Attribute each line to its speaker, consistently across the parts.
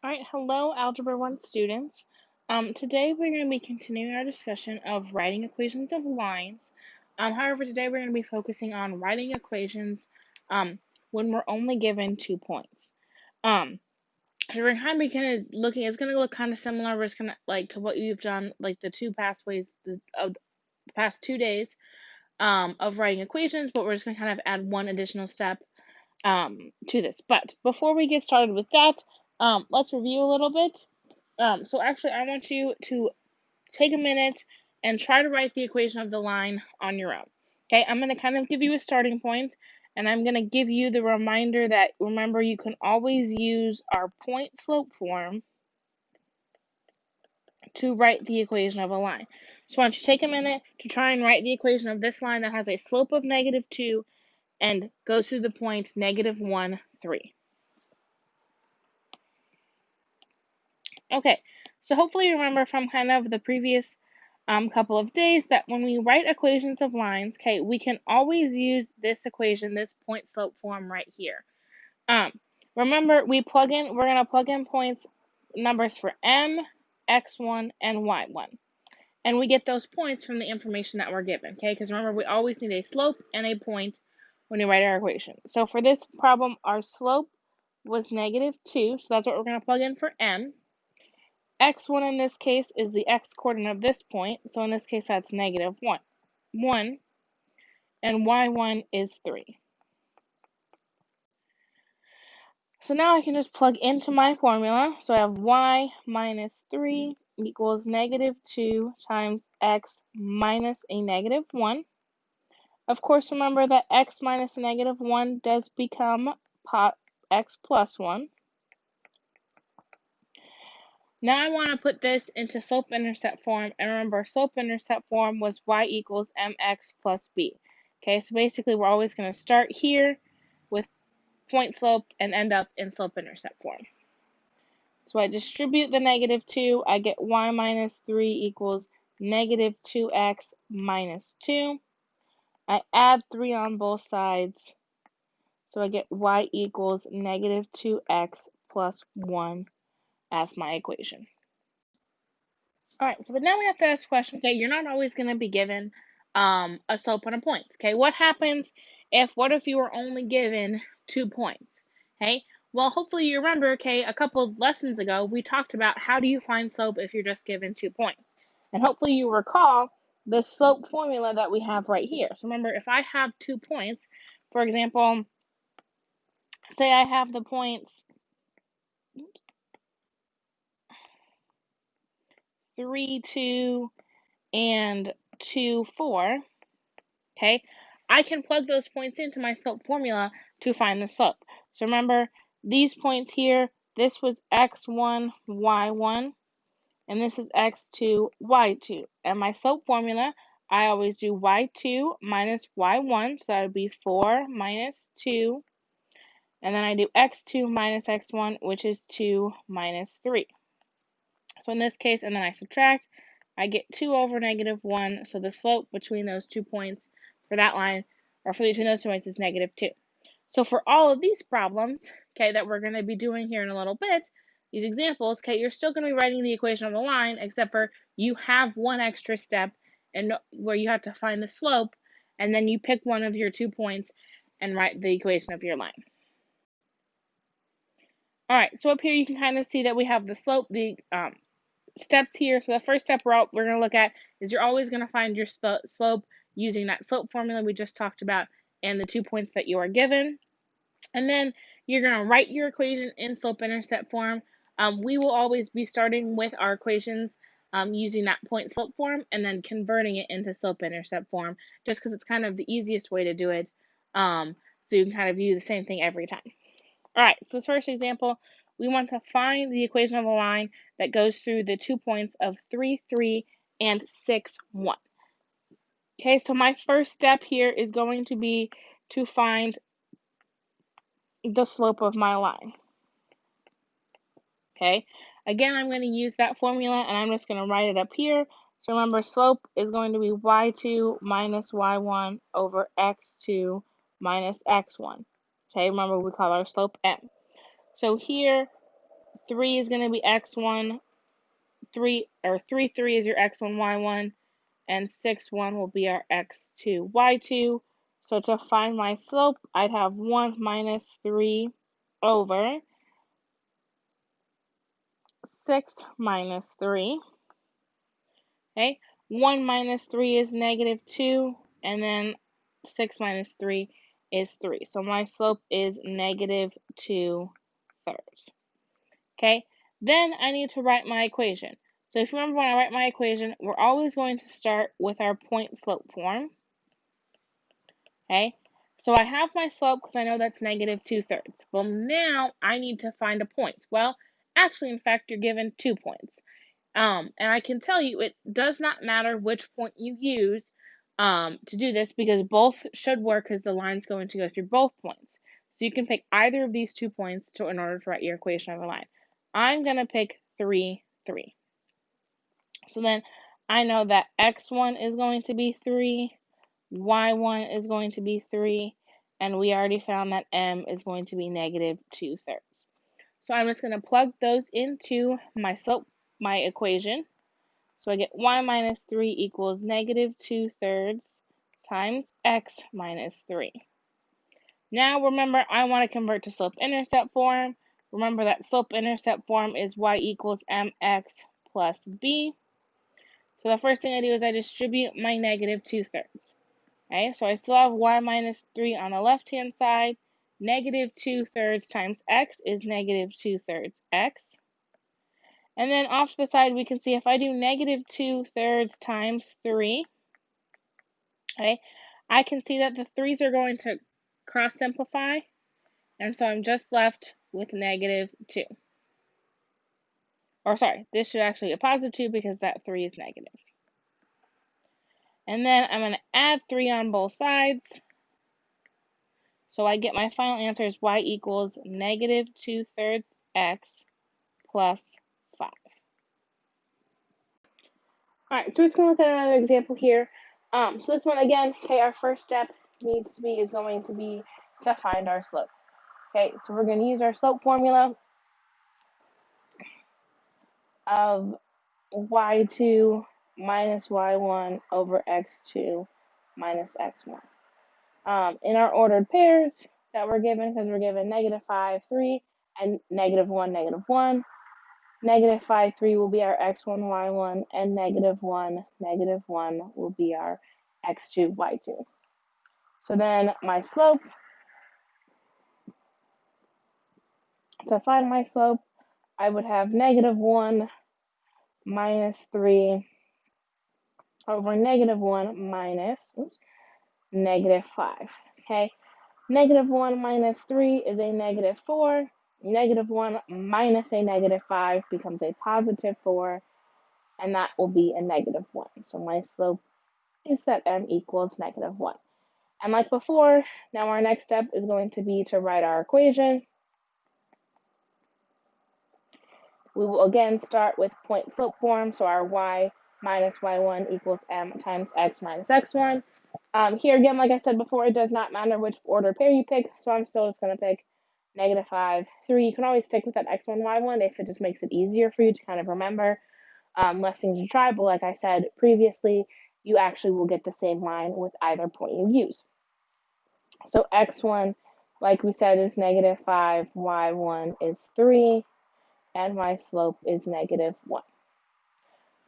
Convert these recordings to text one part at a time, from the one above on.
Speaker 1: All right, hello, Algebra 1 students. Today we're going to be continuing our discussion of writing equations of lines. However, today we're going to be focusing on writing equations when we're only given 2 points. So we're kind of looking, it's going to look kind of similar. We're just going to like to what you've done, like the two past ways of the past 2 days of writing equations, but we're just going to kind of add one additional step to this. But before we get started with that, let's review a little bit. So actually, I want you to take a minute and try to write the equation of the line on your own. Okay, I'm going to kind of give you a starting point, and I'm going to give you the reminder that, remember, you can always use our point slope form to write the equation of a line. So why don't you take a minute to try and write the equation of this line that has a slope of -2 and goes through the point -1, 3. Okay, so hopefully you remember from kind of the previous couple of days that when we write equations of lines, okay, we can always use this equation, this point slope form right here. Remember, we're going to plug in points, numbers for m, x1, and y1. And we get those points from the information that we're given, okay? Because remember, we always need a slope and a point when we write our equation. So for this problem, our slope was -2, so that's what we're going to plug in for m. x1 in this case is the x-coordinate of this point, so in this case that's -1, and y1 is 3. So now I can just plug into my formula, so I have y minus 3 equals -2 times x minus a -1. Of course, remember that x minus a -1 does become x plus 1. Now I want to put this into slope-intercept form, and remember, slope-intercept form was y equals mx plus b. Okay, so basically we're always going to start here with point slope and end up in slope-intercept form. So I distribute the -2, I get y minus 3 equals -2x minus 2. I add 3 on both sides, so I get y equals -2x plus 1 as my equation. All right, so but now we have to ask the question, okay, you're not always going to be given a slope and a point. Okay, what happens what if you were only given 2 points? Okay, well, hopefully you remember, okay, a couple lessons ago, we talked about how do you find slope if you're just given 2 points. And hopefully you recall the slope formula that we have right here. So remember, if I have 2 points, for example, say I have the points 3, 2, and 2, 4, okay, I can plug those points into my slope formula to find the slope. So remember, these points here, this was x1, y1, and this is x2, y2. And my slope formula, I always do y2 minus y1, so that would be 4 minus 2. And then I do x2 minus x1, which is 2 minus 3. So in this case, and then I subtract, I get 2 over -1, so the slope between those 2 points for that line, or for between those 2 points, is -2. So for all of these problems, okay, that we're going to be doing here in a little bit, these examples, okay, you're still going to be writing the equation of the line, except for you have one extra step and where you have to find the slope, and then you pick one of your 2 points and write the equation of your line. All right, so up here you can kind of see that we have the slope, the steps here. So the first step we're going to look at is you're always going to find your slope using that slope formula we just talked about and the 2 points that you are given. And then you're going to write your equation in slope-intercept form. We will always be starting with our equations using that point slope form and then converting it into slope-intercept form just because it's kind of the easiest way to do it. So you can kind of view the same thing every time. All right, so this first example, we want to find the equation of a line that goes through the 2 points of 3, 3, and 6, 1. Okay, so my first step here is going to be to find the slope of my line. Okay, again, I'm going to use that formula, and I'm just going to write it up here. So remember, slope is going to be y2 minus y1 over x2 minus x1. Okay, remember we call our slope m. So here, 3 is going to be x1, 3 is your x1, y1, and 6, 1 will be our x2, y2. So to find my slope, I'd have 1 minus 3 over 6 minus 3. Okay, 1 minus 3 is negative 2, and then 6 minus 3 is 3. So my slope is negative 2/3. Okay, then I need to write my equation. So if you remember when I write my equation, we're always going to start with our point slope form. Okay, so I have my slope because I know that's negative 2/3. Well, now I need to find a point. Well, actually, in fact, you're given 2 points. And I can tell you it does not matter which point you use to do this because both should work because the line's going to go through both points. So you can pick either of these 2 points in order to write your equation of a line. I'm going to pick 3, 3. So then I know that x1 is going to be 3, y1 is going to be 3, and we already found that m is going to be negative 2/3. So I'm just going to plug those into my equation. So I get y minus 3 equals negative 2/3 times x minus 3. Now remember, I want to convert to slope-intercept form. Remember that slope-intercept form is y equals mx plus b. So the first thing I do is I distribute my negative 2/3. Okay, so I still have y minus 3 on the left-hand side. Negative 2/3 times x is negative 2/3 x. And then off to the side, we can see if I do negative 2/3 times 3, okay, I can see that the 3's are going to cross simplify, and so I'm just left with negative 2. Or sorry, this should actually be a positive 2 because that 3 is negative. And then I'm going to add 3 on both sides. So I get my final answer is y equals negative 2/3 x plus 5. Alright, so we're just going to look at another example here. So this one again, okay, our first step is going to be to find our slope. Okay, so we're going to use our slope formula of y2 minus y1 over x2 minus x1. In our ordered pairs that we're given, because we're given negative 5, 3, and negative 1, negative 1, negative 5, 3 will be our x1, y1, and negative 1, negative 1 will be our x2, y2. So then my slope, to find my slope, I would have negative 1 minus 3 over negative 1 minus negative 5. Okay, negative 1 minus 3 is a negative 4. Negative 1 minus a negative 5 becomes a positive 4, and that will be a negative 1. So my slope is that m equals negative 1. And like before, now our next step is going to be to write our equation. We will again start with point slope form, so our y minus y1 equals m times x minus x1. Here again, like I said before, it does not matter which order pair you pick, so I'm still just going to pick negative 5, 3. You can always stick with that x1, y1 if it just makes it easier for you to kind of remember. Less things to try, but like I said previously, you actually will get the same line with either point you use. So x1, like we said, is negative 5, y1 is 3, and my slope is negative 1.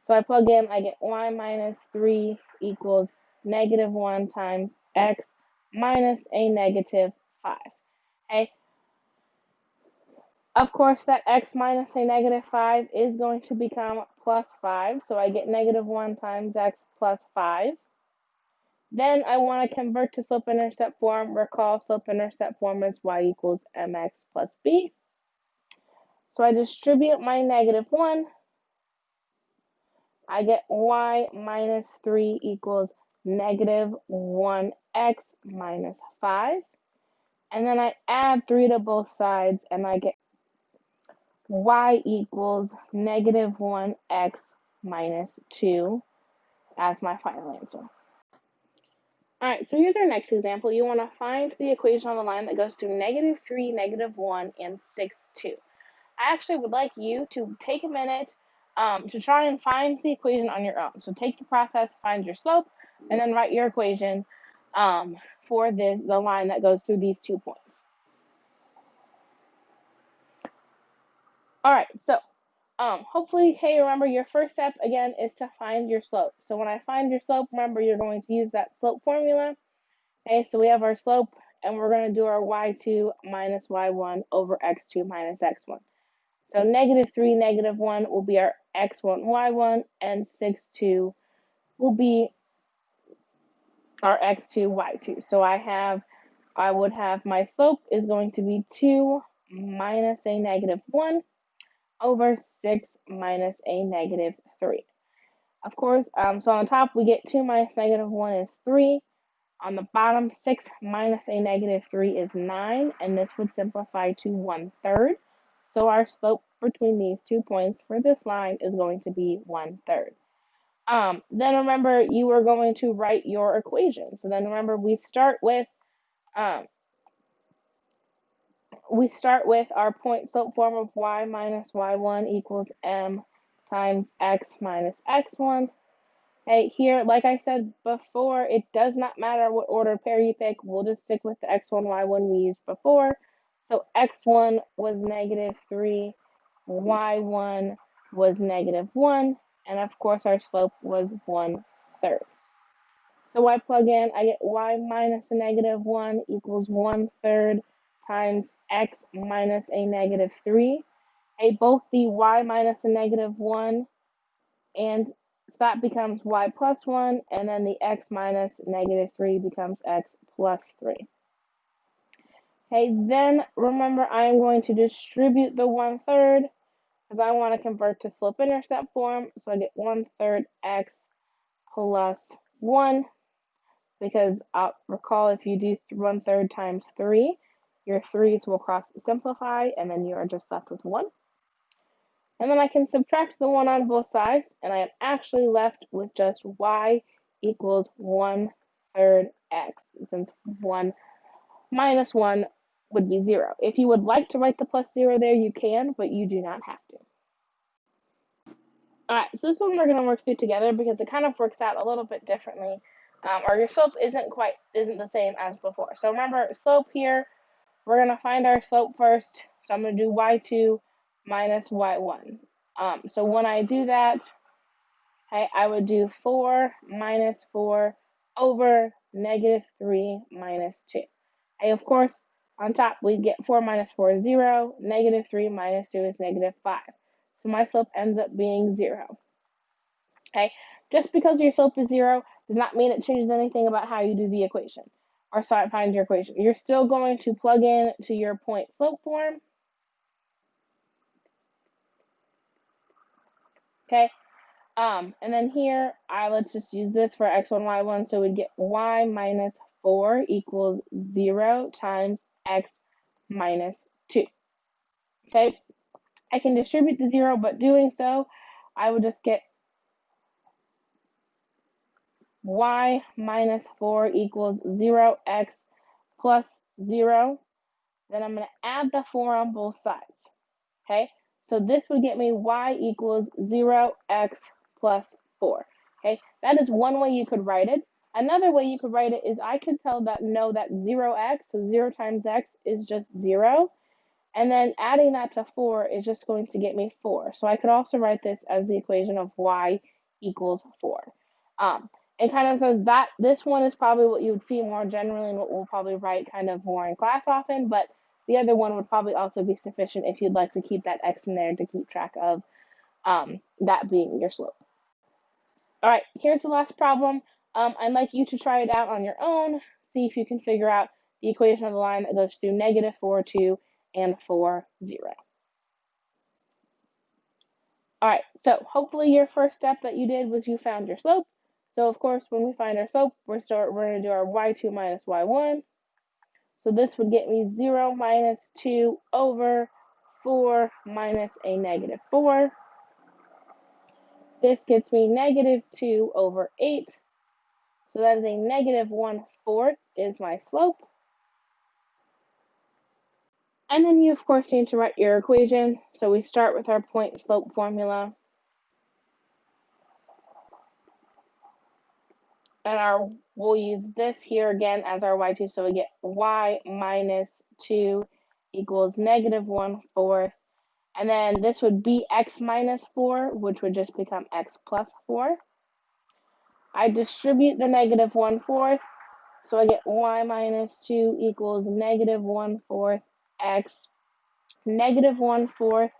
Speaker 1: So I plug in, I get y minus 3 equals negative 1 times x minus a negative 5. Okay. Of course, that x minus a negative 5 is going to become plus 5, so I get negative 1 times x plus 5. Then I want to convert to slope-intercept form. Recall slope-intercept form is y equals mx plus b. So I distribute my negative 1. I get y minus 3 equals negative 1x minus 5. And then I add 3 to both sides, and I get y equals negative 1x minus 2 as my final answer. Alright, so here's our next example. You want to find the equation on the line that goes through negative 3, negative 1, and 6, 2. I actually would like you to take a minute to try and find the equation on your own. So take the process, find your slope, and then write your equation for the line that goes through these 2 points. All right, so hopefully, hey, remember your first step again is to find your slope. So when I find your slope, remember you're going to use that slope formula. Okay, so we have our slope, and we're going to do our y2 minus y1 over x2 minus x1. So -3, -1 will be our x1, y1, and 6, 2 will be our x2, y2. So I would have my slope is going to be 2 minus a -1 over 6 minus a -3. Of course, so on the top we get 2 minus -1 is 3. On the bottom, 6 minus a -3 is 9, and this would simplify to 1/3. So our slope between these 2 points for this line is going to be 1/3. Then remember you are going to write your equation. So then remember we start with our point slope form of y minus y1 equals m times x minus x1. Hey, here, like I said before, it does not matter what order pair you pick. We'll just stick with the x1, y1 we used before. So x1 was -3, y1 was -1, and of course our slope was 1/3. So I plug in, I get y minus a -1 equals 1/3 times x minus a -3. Hey, both the y minus a -1 and that becomes y plus 1, and then the x minus -3 becomes x plus 3. Okay, then remember I am going to distribute the 1/3 because I want to convert to slope-intercept form. So I get 1/3 x plus 1, because recall if you do 1/3 times 3, your 3's will cross simplify, and then you are just left with 1. And then I can subtract the 1 on both sides, and I am actually left with just y equals 1/3 x, since 1 minus 1 would be 0. If you would like to write the plus 0 there, you can, but you do not have to. Alright, so this one we're going to work through together because it kind of works out a little bit differently, or your slope isn't the same as before. So remember, slope here, we're going to find our slope first. So I'm going to do y2 minus y1. So when I do that, okay, I would do 4 minus 4 over -3 minus 2. Okay, of course, on top we get 4 minus 4 is 0, -3 minus 2 is -5. So my slope ends up being 0. Okay, just because your slope is 0 does not mean it changes anything about how you do the equation or find your equation. You're still going to plug in to your point slope form. Okay, and then here, let's just use this for x1, y1, so we'd get y minus 4 equals 0 times x minus 2. Okay, I can distribute the 0, but doing so, I would just get y minus 4 equals 0x plus 0. Then I'm going to add the 4 on both sides. Okay, so this would get me y equals 0x plus 4. Okay, that is one way you could write it. Another way you could write it is I could know that 0x, so 0 times x, is just 0. And then adding that to 4 is just going to get me 4. So I could also write this as the equation of y equals 4. It kind of says that this one is probably what you would see more generally and what we'll probably write kind of more in class often, but the other one would probably also be sufficient if you'd like to keep that x in there to keep track of that being your slope. All right, here's the last problem. I'd like you to try it out on your own, see if you can figure out the equation of the line that goes through -4, 2, and 4, 0. All right, so hopefully your first step that you did was you found your slope. So of course, when we find our slope, we're going to do our y2 minus y1. So this would get me 0 minus 2 over 4 minus a -4. This gets me -2 over 8. So that is a -1/4 is my slope. And then you, of course, need to write your equation. So we start with our point slope formula. And we'll use this here again as our y2. So we get y minus 2 equals negative 1/4. And then this would be x minus 4, which would just become x plus 4. I distribute the negative 1/4. So I get y minus 2 equals negative 1/4 x. Negative 1/4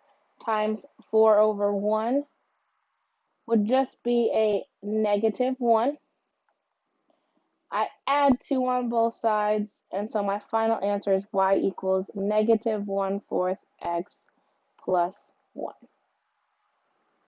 Speaker 1: times 4 over 1 would just be a negative 1. I add 2 on both sides, and so my final answer is y equals negative 1/4 x plus 1.